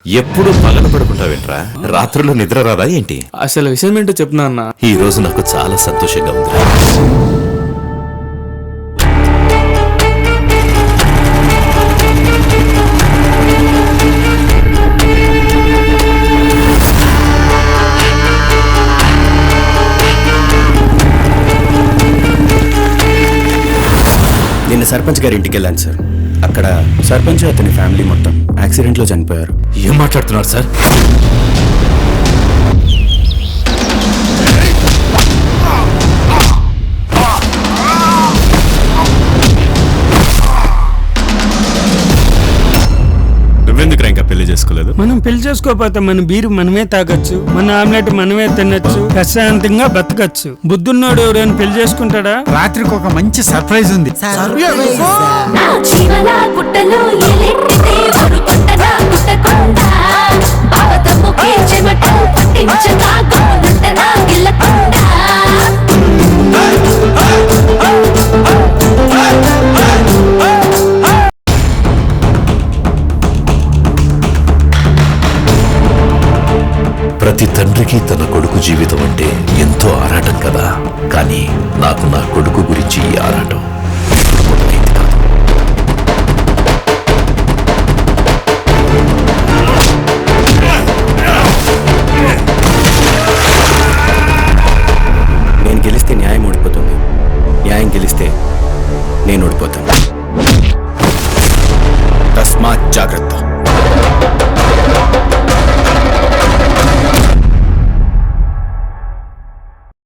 ఎప్పుడు పగల పడుకుంటావేంట్రా? రాత్రులు నిద్ర రాదా ఏంటి? అసలు విషయం ఏంటో చెప్తున్నా అన్న. ఈ రోజు నాకు చాలా సంతోషంగా ఉందిరా. నిన్న సర్పంచ్ గారి ఇంటికి వెళ్ళాను సార్. అక్కడ సర్పంచ్ అతని ఫ్యామిలీ మొత్తం యాక్సిడెంట్లో చనిపోయారు. ఏం మాట్లాడుతున్నారు సార్? నువ్వెందుకు ఇంకా పెళ్లి చేసుకోలేదు? మనం పెళ్లి చేసుకోకపోతే మన బీరు మనమే తాగొచ్చు, మన ఆమ్లెట్ మనమే తినొచ్చు, ప్రశాంతంగా బతకచ్చు. బుద్ధున్నోడు ఎవరైనా పెళ్లి చేసుకుంటాడా? రాత్రికి ఒక మంచి సర్ప్రైజ్ ఉంది. ప్రతి తండ్రికి తన కొడుకు జీవితం అంటే ఎంతో ఆరాటం కదా. కానీ నాకు నా కొడుకు గురించి ఈ ఆరాటం ఇప్పుడు మొదలైంది కాదు. నేను గెలిస్తే న్యాయం ఓడిపోతుంది, న్యాయం గెలిస్తే నేను ఓడిపోతాను. తస్మాత్ జాగ్రత్త.